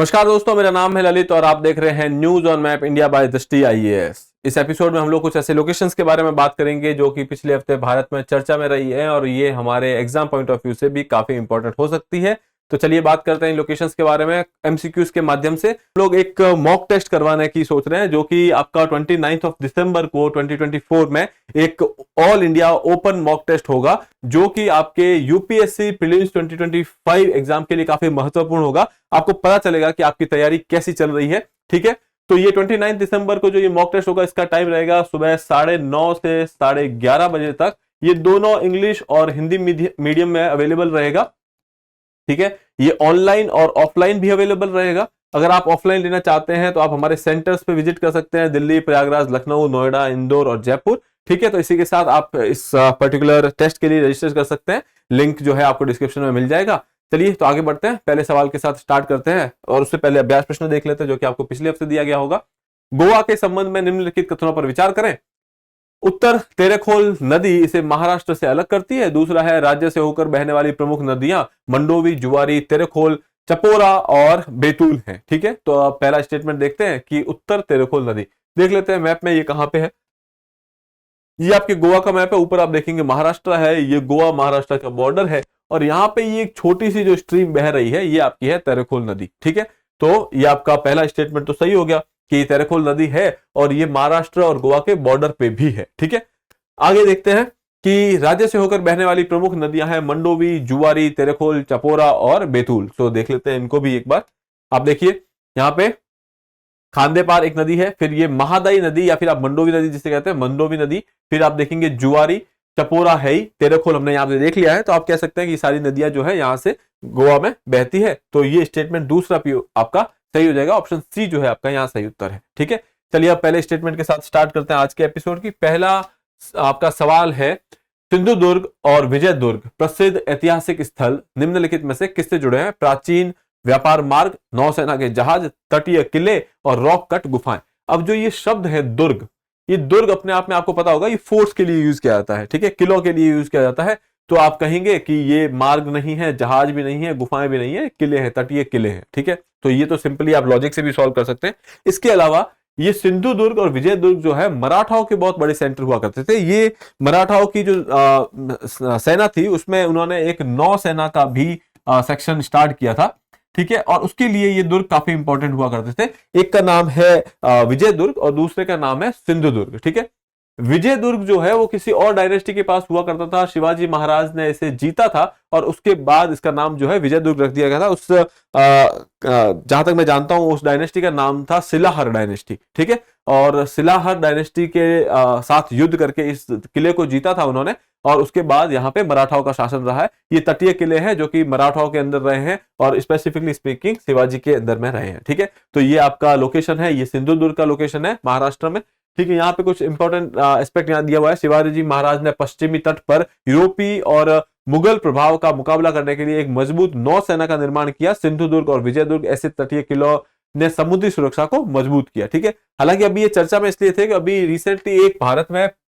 नमस्कार दोस्तों, मेरा नाम है ललित और आप देख रहे हैं news on map India by दृष्टि आईएएस। इस एपिसोड में हम लोग कुछ ऐसे लोकेशंस के बारे में बात करेंगे जो कि पिछले हफ्ते भारत में चर्चा में रही है और ये हमारे एग्जाम पॉइंट ऑफ व्यू से भी काफी इंपॉर्टेंट हो सकती है। तो चलिए बात करते हैं लोकेशंस के बारे में। एमसीक्यूज के माध्यम से लोग एक मॉक टेस्ट करवाने की सोच रहे हैं जो कि आपका 29 दिसंबर को 2024 में एक all India open mock test होगा जो कि आपके यूपीएससी प्रीलिम्स 2025 एग्जाम के लिए काफी महत्वपूर्ण होगा। आपको पता चलेगा कि आपकी तैयारी कैसी चल रही है। ठीक है, तो ये 29 दिसंबर को जो ये मॉक टेस्ट होगा इसका टाइम रहेगा सुबह 9:30 से 11:30 बजे तक। ये दोनों इंग्लिश और हिंदी मीडियम में अवेलेबल रहेगा। ठीक है, ये ऑनलाइन और ऑफलाइन भी अवेलेबल रहेगा। अगर आप ऑफलाइन लेना चाहते हैं तो आप हमारे सेंटर्स पे विजिट कर सकते हैं, दिल्ली, प्रयागराज, लखनऊ, नोएडा, इंदौर और जयपुर। ठीक है, तो इसी के साथ आप इस पर्टिकुलर टेस्ट के लिए रजिस्टर कर सकते हैं। लिंक जो है आपको डिस्क्रिप्शन में मिल जाएगा। चलिए तो आगे बढ़ते हैं, पहले सवाल के साथ स्टार्ट करते हैं और उससे पहले अभ्यास प्रश्न देख लेते हैं जो कि आपको पिछले हफ्ते दिया गया होगा। गोवा के संबंध में निम्नलिखित कथनों पर विचार करें। उत्तर, तेरेखोल नदी इसे महाराष्ट्र से अलग करती है। दूसरा है, राज्य से होकर बहने वाली प्रमुख नदियां मंडोवी, जुआरी, तेरेखोल, चपोरा और बेतुल हैं। ठीक है, तो आप पहला स्टेटमेंट देखते हैं कि उत्तर तेरेखोल नदी। देख लेते हैं मैप में ये कहां पे है। ये आपके गोवा का मैप है। ऊपर आप देखेंगे महाराष्ट्र है, ये गोवा महाराष्ट्र का बॉर्डर है और यहाँ पे ये एक छोटी सी जो स्ट्रीम बह रही है ये आपकी है तेरेखोल नदी। ठीक है, तो ये आपका पहला स्टेटमेंट तो सही हो गया कि तेरेखोल नदी है और ये महाराष्ट्र और गोवा के बॉर्डर पे भी है। ठीक है, आगे देखते हैं कि राज्य से होकर बहने वाली प्रमुख नदियां हैं मंडोवी, जुआरी, तेरेखोल, चपोरा और बेतुल। तो देख लेते हैं इनको भी एक बार। आप देखिए यहाँ पे खांदे पार एक नदी है, फिर ये महादाई नदी या फिर आप मंडोवी नदी जिसे कहते हैं मंडोवी नदी, फिर आप देखेंगे जुआरी, चपोरा है ही, तेरेखोल हमने यहाँ पे देख लिया है। तो आप कह सकते हैं कि सारी नदियां जो है यहाँ से गोवा में बहती है। तो ये स्टेटमेंट दूसरा आपका सही हो जाएगा। ऑप्शन सी जो है आपका यहाँ सही उत्तर है। ठीक है, चलिए अब पहले स्टेटमेंट के साथ स्टार्ट करते हैं आज के एपिसोड की। पहला आपका सवाल है, सिंधुदुर्ग और विजयदुर्ग प्रसिद्ध ऐतिहासिक स्थल निम्नलिखित में से किससे जुड़े हैं? प्राचीन व्यापार मार्ग, नौसेना के जहाज, तटीय किले और रॉक कट गुफाएं। अब जो ये शब्द है दुर्ग, ये दुर्ग अपने आप में आपको पता होगा ये फोर्स के लिए यूज किया जाता है। ठीक है, किलों के लिए यूज किया जाता है। तो आप कहेंगे कि ये मार्ग नहीं है, जहाज भी नहीं है, गुफाएं भी नहीं है, किले हैं, तटीय किले हैं। ठीक है, तो ये तो सिंपली आप लॉजिक से भी सॉल्व कर सकते हैं। इसके अलावा ये सिंधुदुर्ग और विजयदुर्ग जो है मराठाओं के बहुत बड़े सेंटर हुआ करते थे। ये मराठाओं की जो सेना थी उसमें उन्होंने एक नौसेना का भी सेक्शन स्टार्ट किया था। ठीक है, और उसके लिए ये दुर्ग काफी इंपॉर्टेंट हुआ करते थे। एक का नाम है विजयदुर्ग और दूसरे का नाम है सिंधुदुर्ग। ठीक है, विजयदुर्ग जो है वो किसी और डायनेस्टी के पास हुआ करता था। शिवाजी महाराज ने इसे जीता था और उसके बाद इसका नाम जो है विजयदुर्ग रख दिया गया था। उस जहां तक मैं जानता हूं उस डायनेस्टी का नाम था सिलाहर डायनेस्टी। ठीक है, और सिलाहर डायनेस्टी के साथ युद्ध करके इस किले को जीता था उन्होंने और उसके बाद यहाँ पे मराठाओं का शासन रहा है। ये तटीय किले हैं जो कि मराठाओं के अंदर रहे हैं और स्पेसिफिकली स्पीकिंग शिवाजी के अंदर में रहे हैं। ठीक है, तो ये आपका लोकेशन है, ये सिंधुदुर्ग का लोकेशन है महाराष्ट्र में। ठीक है, यहाँ पे कुछ इंपॉर्टेंट एस्पेक्ट यहाँ दिया हुआ है। शिवाजी जी महाराज ने पश्चिमी तट पर यूरोपीय और मुगल प्रभाव का मुकाबला करने के लिए एक मजबूत नौसेना का निर्माण किया। सिंधुदुर्ग और विजयदुर्ग ऐसे तटीय किलों ने समुद्री सुरक्षा को मजबूत किया। ठीक है, हालांकि अभी ये चर्चा में इसलिए थे कि अभी रिसेंटली एक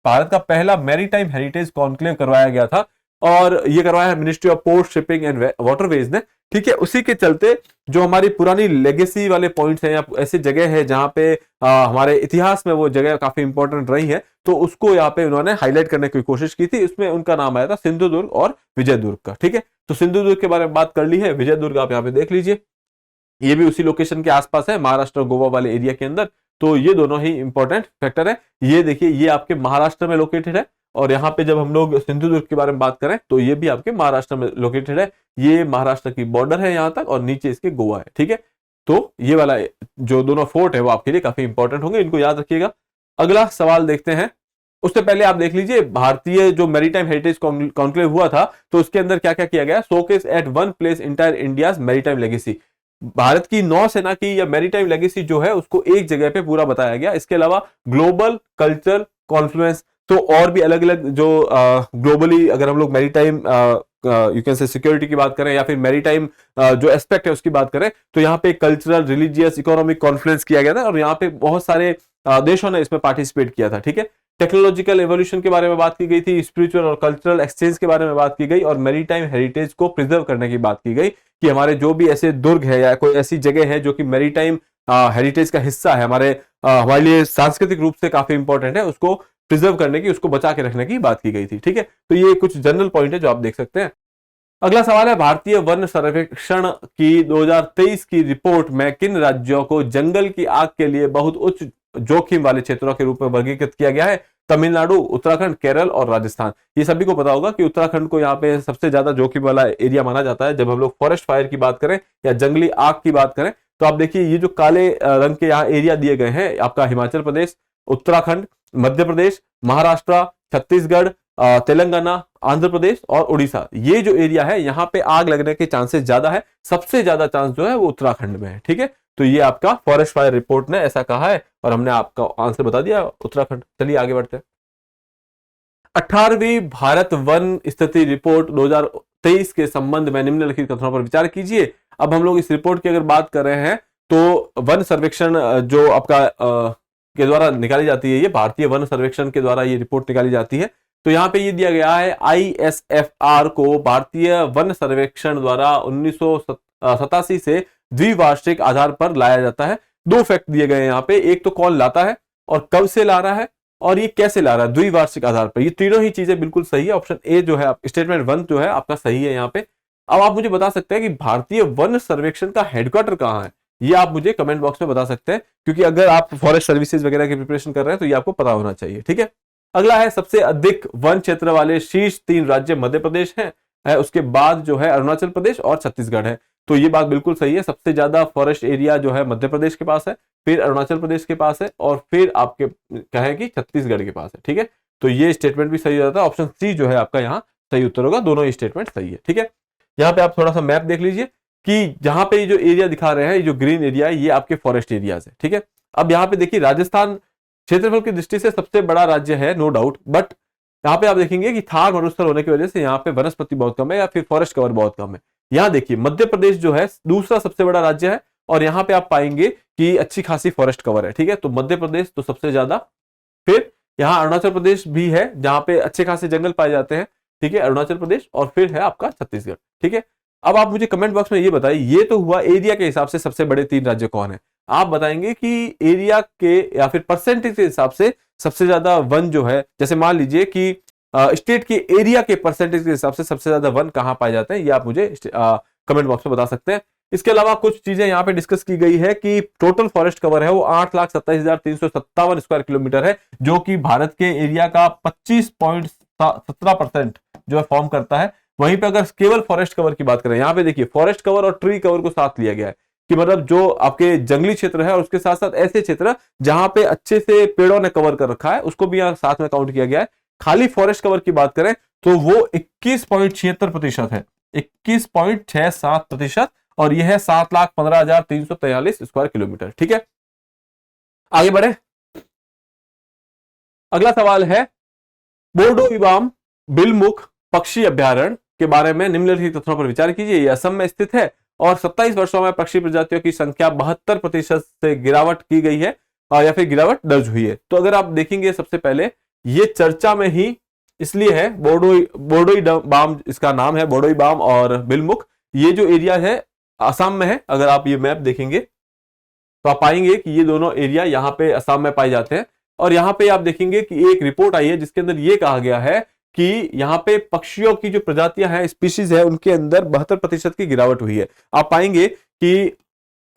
भारत का पहला मैरीटाइम हेरिटेज कॉन्क्लेव करवाया गया था और ये करवाया है ministry of port, shipping and waterways ने। ठीक है, उसी के चलते जो हमारी पुरानी लेगेसी वाले पॉइंट्स हैं या ऐसी जगह है जहां पे हमारे इतिहास में वो जगह काफी इंपॉर्टेंट रही है, तो उसको यहाँ पे उन्होंने हाईलाइट करने की कोशिश की थी। इसमें उनका नाम आया था सिंधुदुर्ग और विजयदुर्ग का। ठीक है, तो सिंधुदुर्ग के बारे में बात कर ली है, विजयदुर्ग आप यहाँ पे देख लीजिए, ये भी उसी लोकेशन के आसपास है, महाराष्ट्र और गोवा वाले एरिया के अंदर। तो ये दोनों ही इंपॉर्टेंट फैक्टर है। ये देखिए ये आपके महाराष्ट्र में लोकेटेड है और यहाँ पे जब हम लोग सिंधुदुर्ग के बारे में बात करें तो ये भी आपके महाराष्ट्र में लोकेटेड है। ये महाराष्ट्र की बॉर्डर है यहाँ तक और नीचे इसके गोवा है। ठीक है, तो ये वाला जो दोनों फोर्ट है वो आपके लिए काफी इंपॉर्टेंट होंगे, इनको याद रखिएगा। अगला सवाल देखते हैं। उससे पहले आप देख लीजिए भारतीय जो मैरीटाइम हेरिटेज कॉन्क्लेव हुआ था तो उसके अंदर क्या क्या किया गया। Showcase at one place entire India's maritime legacy, Bharat की नौसेना की या मैरीटाइम लेगेसी जो है उसको एक जगह पे पूरा बताया गया। इसके अलावा ग्लोबल कल्चर कॉन्फ्लुएंस, तो और भी अलग अलग जो ग्लोबली अगर हम लोग maritime you can say security की बात करें या फिर मैरीटाइम जो एस्पेक्ट है उसकी बात करें तो यहाँ पे कल्चरल, रिलीजियस, इकोनॉमिक कॉन्फ्लुएंस किया गया था और यहाँ पे बहुत सारे देशों ने इसमें पार्टिसिपेट किया था। ठीक है, टेक्नोलॉजिकल एवोल्यूशन के बारे में बात की गई थी, स्पिरिचुअल और कल्चरल एक्सचेंज के बारे में बात की गई, और मैरीटाइम हेरिटेज को प्रिजर्व करने की बात की गई कि हमारे जो भी ऐसे दुर्ग है या कोई ऐसी जगह है जो कि मैरीटाइम हेरिटेज का हिस्सा है, हमारे लिए सांस्कृतिक रूप से काफी इंपॉर्टेंट है, उसको प्रिजर्व करने की, उसको बचा के रखने की बात की गई थी। ठीक है, तो ये कुछ जनरल पॉइंट है जो आप देख सकते हैं। अगला सवाल है, भारतीय वन सर्वेक्षण की 2023 की रिपोर्ट में किन राज्यों को जंगल की आग के लिए बहुत उच्च जोखिम वाले क्षेत्रों के रूप में वर्गीकृत किया गया है? तमिलनाडु, उत्तराखंड, केरल और राजस्थान। ये सभी को पता होगा कि उत्तराखंड को यहाँ पे सबसे ज्यादा जोखिम वाला एरिया माना जाता है जब हम लोग फॉरेस्ट फायर की बात करें या जंगली आग की बात करें। तो आप देखिए ये जो काले रंग के यहाँ एरिया दिए गए हैं, आपका हिमाचल प्रदेश, उत्तराखंड, मध्य प्रदेश, महाराष्ट्र, छत्तीसगढ़, तेलंगाना, आंध्र प्रदेश और उड़ीसा, ये जो एरिया है यहाँ पे आग लगने के चांसेस ज्यादा है। सबसे ज्यादा चांस जो है वो उत्तराखंड में है। ठीक है, तो ये आपका फॉरेस्ट फायर रिपोर्ट ने ऐसा कहा है और हमने आपका आंसर बता दिया, उत्तराखंड। चलिए आगे बढ़ते हैं। 18वीं भारत वन स्थिति रिपोर्ट 2023 के संबंध में निम्नलिखित कथनों पर विचार कीजिए। अब हम लोग इस रिपोर्ट की अगर बात कर रहे हैं तो वन सर्वेक्षण जो आपका के द्वारा निकाली जाती है, ये भारतीय वन सर्वेक्षण के द्वारा ये रिपोर्ट निकाली जाती है। तो यहाँ पे ये दिया गया है, ISFR को भारतीय वन सर्वेक्षण द्वारा 1987 से द्विवार्षिक आधार पर लाया जाता है। दो फैक्ट दिए गए हैं यहाँ पे, एक तो कौन लाता है और कब से ला रहा है और ये कैसे ला रहा है, द्विवार्षिक आधार पर। ये तीनों ही चीजें बिल्कुल सही है। ऑप्शन ए जो है स्टेटमेंट 1 जो है आपका सही है यहाँ पे। अब आप मुझे बता सकते हैं कि भारतीय वन सर्वेक्षण का हेडक्वार्टर कहाँ है, ये आप मुझे कमेंट बॉक्स में बता सकते हैं, क्योंकि अगर आप फॉरेस्ट सर्विसेज वगैरह की प्रिपरेशन कर रहे हैं तो ये आपको पता होना चाहिए। ठीक है, अगला है, सबसे अधिक वन क्षेत्र वाले शीर्ष 3 राज्य मध्य प्रदेश है, उसके बाद जो है अरुणाचल प्रदेश और छत्तीसगढ़ है। तो ये बात बिल्कुल सही है, सबसे ज्यादा फॉरेस्ट एरिया जो है मध्य प्रदेश के पास है, फिर अरुणाचल प्रदेश के पास है और फिर आपके कहें कि छत्तीसगढ़ के पास है। ठीक है, तो ये स्टेटमेंट भी सही हो जाता है। ऑप्शन सी जो है आपका यहाँ सही उत्तर होगा, दोनों ही स्टेटमेंट सही है। ठीक है, यहाँ पे आप थोड़ा सा मैप देख लीजिए कि जहां पे जो एरिया दिखा रहे हैं, ये जो ग्रीन एरिया है, ये आपके फॉरेस्ट एरियाज है। ठीक है, अब यहाँ पे देखिए राजस्थान क्षेत्रफल की दृष्टि से सबसे बड़ा राज्य है, नो डाउट, बट यहाँ पे आप देखेंगे कि थार मरुस्थल होने की वजह से यहाँ पे वनस्पति बहुत कम है या फिर फॉरेस्ट कवर बहुत कम है। यहाँ देखिए मध्य प्रदेश जो है दूसरा सबसे बड़ा राज्य है और यहाँ पे आप पाएंगे कि अच्छी खासी फॉरेस्ट कवर है। ठीक है, तो मध्य प्रदेश तो सबसे ज्यादा, फिर यहाँ अरुणाचल प्रदेश भी है जहां पे अच्छे खासे जंगल पाए जाते हैं। ठीक है, अरुणाचल प्रदेश और फिर है आपका छत्तीसगढ़। ठीक है, अब आप मुझे कमेंट बॉक्स में ये बताइए, ये तो हुआ एरिया के हिसाब से सबसे बड़े 3 राज्य कौन है। आप बताएंगे कि एरिया के या फिर परसेंटेज के हिसाब से सबसे ज्यादा वन जो है, जैसे मान लीजिए कि स्टेट के एरिया के परसेंटेज के हिसाब से सबसे ज्यादा वन कहां पाए जाते हैं, ये आप मुझे कमेंट बॉक्स में बता सकते हैं। इसके अलावा कुछ चीजें यहाँ पे डिस्कस की गई है कि टोटल फॉरेस्ट कवर है वो 8,27,357 स्क्वायर किलोमीटर है, जो कि भारत के एरिया का 25.17% जो है फॉर्म करता है। वहीं पे अगर केवल फॉरेस्ट कवर की बात करें, यहाँ पे देखिए फॉरेस्ट कवर और ट्री कवर को साथ लिया गया है कि मतलब जो आपके जंगली क्षेत्र है और उसके साथ साथ ऐसे क्षेत्र जहां पे अच्छे से पेड़ों ने कवर कर रखा है, उसको भी यहाँ साथ में काउंट किया गया है। खाली फॉरेस्ट कवर की बात करें तो वो 21.76% है, 21.67%, और यह है 7,15,343 स्क्वायर किलोमीटर। ठीक है, आगे बढ़े। अगला सवाल है, बोर्डोइबाम बिलमुख पक्षी अभ्यारण्य के बारे में निम्नलिखित तथ्यों पर विचार कीजिए। यह असम में स्थित है और 27 वर्षों में पक्षी प्रजातियों की संख्या 72% से गिरावट की गई है या फिर गिरावट दर्ज हुई है। तो अगर आप देखेंगे सबसे पहले ये चर्चा में ही इसलिए है, बोर्डोइबाम इसका नाम है, बोर्डोइबाम और बिलमुख। ये जो एरिया है असम में है। अगर आप ये मैप देखेंगे तो आप पाएंगे कि ये दोनों एरिया यहाँ पे असम में पाए जाते हैं। और यहाँ पे आप देखेंगे कि एक रिपोर्ट आई है जिसके अंदर ये कहा गया है कि यहाँ पे पक्षियों की जो प्रजातियां हैं, स्पीशीज है, उनके अंदर 72% की गिरावट हुई है। आप पाएंगे कि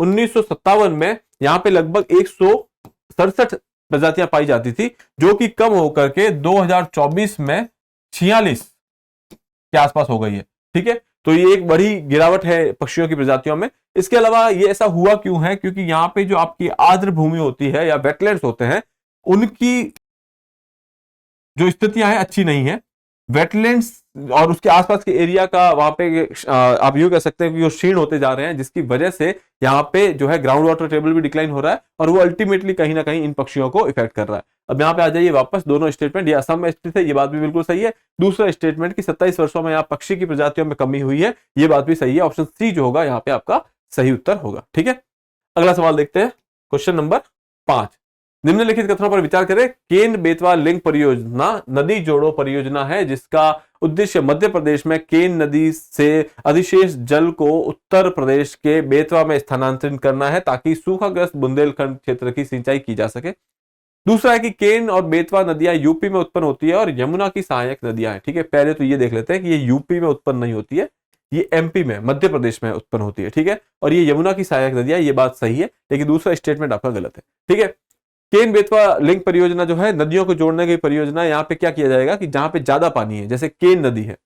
1957 में यहाँ पे लगभग 167 प्रजातियां पाई जाती थी, जो कि कम होकर के 2024 में 46 के आसपास हो गई है। ठीक है, तो ये एक बड़ी गिरावट है पक्षियों की प्रजातियों में। इसके अलावा ये ऐसा हुआ क्यों है, क्योंकि यहाँ पे जो आपकी आर्द्र भूमि होती है या वेटलैंड्स होते हैं, उनकी जो स्थितियां हैं अच्छी नहीं है। वेटलैंड्स और उसके आसपास के एरिया का वहां पे आप यूं कह सकते हैं कि वो क्षीण होते जा रहे हैं, जिसकी वजह से यहाँ पे जो है ग्राउंड वाटर टेबल भी डिक्लाइन हो रहा है और वो अल्टीमेटली कहीं ना कहीं इन पक्षियों को इफेक्ट कर रहा है। अब यहाँ पे आ जाइए वापस, दोनों स्टेटमेंट, ये असम में स्थित है, ये बात भी बिल्कुल सही है। दूसरा स्टेटमेंट की 27 वर्षों में यहाँ पक्षी की प्रजातियों में कमी हुई है, ये बात भी सही है। ऑप्शन सी जो होगा यहाँ पे आपका सही उत्तर होगा। ठीक है, अगला सवाल देखते हैं, क्वेश्चन नंबर 5। निम्नलिखित कथनों पर विचार करें। केन बेतवा लिंक परियोजना नदी जोड़ो परियोजना है जिसका उद्देश्य मध्य प्रदेश में केन नदी से अधिशेष जल को उत्तर प्रदेश के बेतवा में स्थानांतरित करना है ताकि सूखाग्रस्त बुंदेलखंड क्षेत्र की सिंचाई की जा सके। दूसरा है कि केन और बेतवा नदियां यूपी में उत्पन्न होती है और यमुना की सहायक नदियां हैं। ठीक है, पहले तो ये देख लेते हैं कि ये यूपी में उत्पन्न नहीं होती है, ये एमपी में मध्य प्रदेश में उत्पन्न होती है। ठीक है, और ये यमुना की सहायक नदियां, ये बात सही है, लेकिन दूसरा स्टेटमेंट आपका गलत है। ठीक है, केन बेतवा लिंक परियोजना जो है नदियों को जोड़ने की परियोजना, यहां पे क्या किया जाएगा कि जहां पे ज्यादा पानी है, जैसे केन नदी है,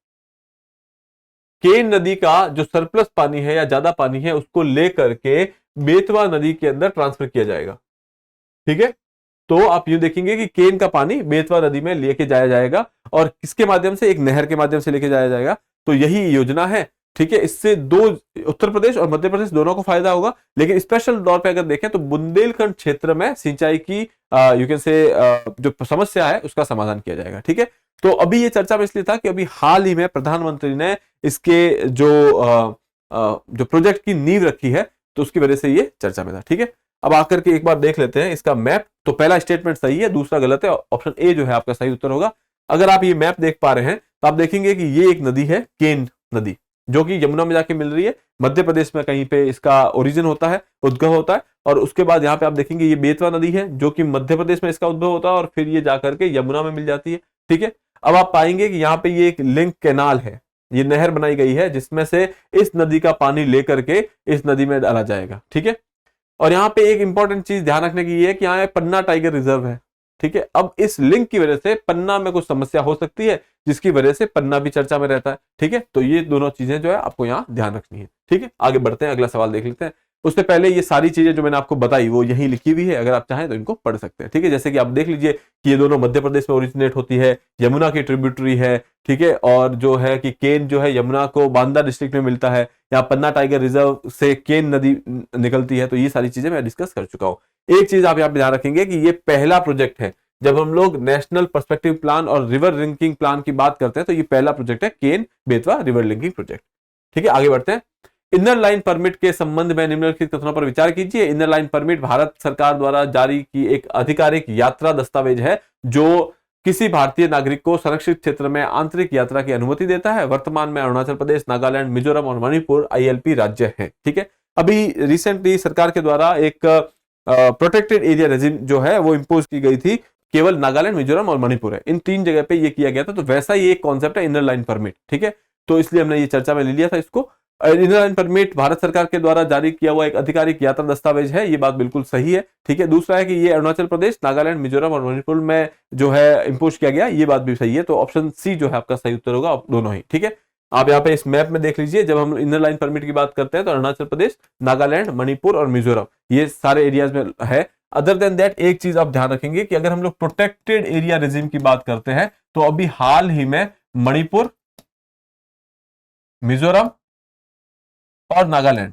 केन नदी का जो सरप्लस पानी है या ज्यादा पानी है उसको लेकर के बेतवा नदी के अंदर ट्रांसफर किया जाएगा। ठीक है, तो आप यूं देखेंगे कि केन का पानी बेतवा नदी में लेके जाया जाएगा और किसके माध्यम से, एक नहर के माध्यम से लेके जाया जाएगा। तो यही योजना है। ठीक है, इससे दो, उत्तर प्रदेश और मध्य प्रदेश दोनों को फायदा होगा, लेकिन स्पेशल तौर पे अगर देखें तो बुंदेलखंड क्षेत्र में सिंचाई की यू कैन से जो समस्या है उसका समाधान किया जाएगा। ठीक है, तो अभी ये चर्चा में इसलिए था कि अभी हाल ही में प्रधानमंत्री ने इसके जो प्रोजेक्ट की नींव रखी है, तो उसकी वजह से ये चर्चा में था। ठीक है, अब आकर के एक बार देख लेते हैं इसका मैप। तो पहला स्टेटमेंट सही है, दूसरा गलत है। ऑप्शन ए जो है आपका सही उत्तर होगा। अगर आप ये मैप देख पा रहे हैं तो आप देखेंगे कि ये एक नदी है, केन नदी, जो कि यमुना में जाके मिल रही है। मध्य प्रदेश में कहीं पे इसका ओरिजिन होता है, उद्गम होता है, और उसके बाद यहाँ पे आप देखेंगे ये बेतवा नदी है जो कि मध्य प्रदेश में इसका उद्भव होता है और फिर ये जाकर के यमुना में मिल जाती है। ठीक है, अब आप पाएंगे कि यहाँ पे ये एक लिंक कैनाल है, ये नहर बनाई गई है जिसमें से इस नदी का पानी लेकर के इस नदी में डाला जाएगा। ठीक है, और यहाँ पे एक इंपॉर्टेंट चीज ध्यान रखने की है कि यहाँ पन्ना टाइगर रिजर्व है। ठीक है, अब इस लिंक की वजह से पन्ना में कुछ समस्या हो सकती है जिसकी वजह से पन्ना भी चर्चा में रहता है। ठीक है, तो ये दोनों चीजें जो है आपको यहाँ ध्यान रखनी है। ठीक है, आगे बढ़ते हैं, अगला सवाल देख लेते हैं। उससे पहले ये सारी चीजें जो मैंने आपको बताई वो यहीं लिखी हुई है, अगर आप चाहें तो इनको पढ़ सकते हैं। ठीक है, जैसे कि आप देख लीजिए कि ये दोनों मध्य प्रदेश में ओरिजिनेट होती है, यमुना की ट्रिब्यूटरी है। ठीक है, और जो है कि केन जो है यमुना को बांदा डिस्ट्रिक्ट में मिलता है, यहाँ पन्ना टाइगर रिजर्व से केन नदी निकलती है। तो ये सारी चीजें मैं डिस्कस कर चुका हूं। एक चीज आप यहाँ पे ध्यान रखेंगे कि ये पहला प्रोजेक्ट है। जब हम लोग नेशनल पर्सपेक्टिव प्लान और रिवर लिंकिंग प्लान की बात करते हैं तो ये पहला प्रोजेक्ट है, Ken Betwa river linking project. ठीक है, आगे बढ़ते हैं। इनर लाइन परमिट के संबंध में निम्नलिखित कथनों पर विचार कीजिए। इनर लाइन परमिट भारत सरकार द्वारा जारी की एक आधिकारिक यात्रा दस्तावेज है जो किसी भारतीय नागरिक को संरक्षित क्षेत्र में आंतरिक यात्रा की अनुमति देता है। वर्तमान में अरुणाचल प्रदेश, नागालैंड, मिजोरम और मणिपुर ILP राज्य है। ठीक है, अभी रिसेंटली सरकार के द्वारा एक प्रोटेक्टेड एरिया रेजिम जो है वो इंपोज की गई थी, केवल नागालैंड, मिजोरम और मणिपुर है, इन 3 जगह पे ये किया गया था। तो वैसा ही एक कॉन्सेप्ट है इनर लाइन परमिट। ठीक है, तो इसलिए हमने ये चर्चा में ले लिया था इसको। इनर लाइन परमिट भारत सरकार के द्वारा जारी किया हुआ एक आधिकारिक यात्रा दस्तावेज है, ये बात बिल्कुल सही है। ठीक है, दूसरा है कि ये अरुणाचल प्रदेश, नागालैंड, मिजोरम और मणिपुर में जो है इंपोज किया गया, ये बात भी सही है। तो ऑप्शन सी जो है आपका सही उत्तर होगा, दोनों ही। ठीक है, आप यहाँ पे इस मैप में देख लीजिए, जब हम इनर लाइन परमिट की बात करते हैं तो अरुणाचल प्रदेश, नागालैंड, मणिपुर और मिजोरम ये सारे एरियाज में है। अदर देन दैट एक चीज आप ध्यान रखेंगे कि अगर हम लोग प्रोटेक्टेड एरिया रेजिम की बात करते हैं तो अभी हाल ही में मणिपुर, मिजोरम और नागालैंड,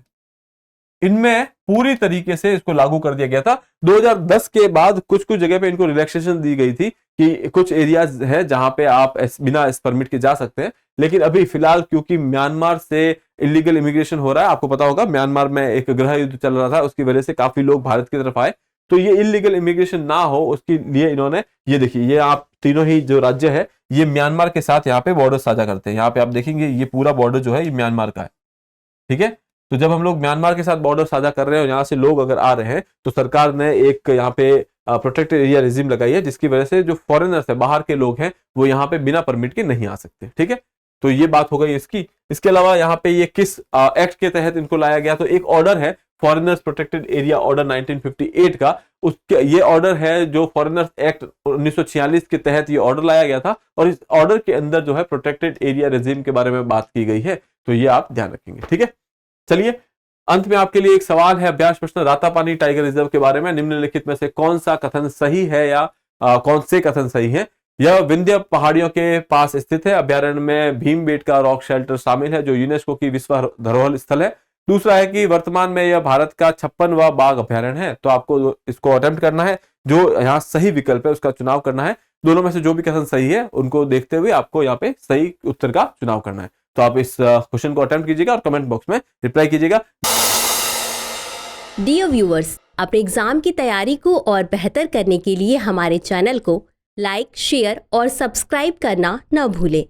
इनमें पूरी तरीके से इसको लागू कर दिया गया था। 2010 के बाद कुछ कुछ जगह पे इनको रिलैक्सेशन दी गई थी कि कुछ एरियाज है जहां पे आप बिना इस परमिट के जा सकते हैं। लेकिन अभी फिलहाल क्योंकि म्यांमार से इलीगल इमिग्रेशन हो रहा है, आपको पता होगा म्यांमार में एक गृह युद्ध चल रहा था, उसकी वजह से काफी लोग भारत की तरफ आए, तो ये इलीगल इमिग्रेशन ना हो उसके लिए इन्होंने, ये देखिए, ये आप तीनों ही जो राज्य है ये म्यांमार के साथ यहाँ पे बॉर्डर साझा करते हैं। यहाँ पे आप देखेंगे ये पूरा बॉर्डर जो है ये म्यांमार का है। ठीक है, तो जब हम लोग म्यांमार के साथ बॉर्डर साझा कर रहे हैं और यहाँ से लोग अगर आ रहे हैं तो सरकार ने एक यहाँ पे प्रोटेक्टेड एरिया रेजिम लगाई है, जिसकी वजह से जो फॉरेनर्स है, बाहर के लोग हैं, वो यहाँ पे बिना परमिट के नहीं आ सकते। ठीक है, तो ये बात हो गई इसकी। इसके अलावा यहाँ पे ये किस एक्ट के तहत इनको लाया गया, तो एक ऑर्डर है फॉरेनर्स प्रोटेक्टेड एरिया ऑर्डर 1958 का, उसके ये ऑर्डर है जो फॉरेनर्स एक्ट 1946 के तहत ये ऑर्डर लाया गया था, और इस ऑर्डर के अंदर जो है प्रोटेक्टेड एरिया रेजिम के बारे में बात की गई है। तो ये आप ध्यान रखेंगे। ठीक है, चलिए अंत में आपके लिए एक सवाल है, अभ्यास प्रश्न, रातापानी टाइगर रिजर्व के बारे में निम्नलिखित में से कौन सा कथन सही है या कौन से कथन सही है। यह विंध्य पहाड़ियों के पास स्थित है। अभ्यारण्य में भीमबेटका रॉक शेल्टर शामिल है जो यूनेस्को की विश्व धरोहर स्थल है। दूसरा है कि वर्तमान में यह भारत का 56वां बाघ अभ्यारण्य है। तो आपको इसको अटेम्प्ट करना है, जो यहाँ सही विकल्प है उसका चुनाव करना है। दोनों में से जो भी कथन सही है उनको देखते हुए आपको यहाँ पे सही उत्तर का चुनाव करना है। तो आप इस क्वेश्चन को अटेम्प्ट कीजिएगा और कमेंट बॉक्स में रिप्लाई कीजिएगा। डियर व्यूअर्स, अपने एग्जाम की तैयारी को और बेहतर करने के लिए हमारे चैनल को लाइक, शेयर और सब्सक्राइब करना न भूलें।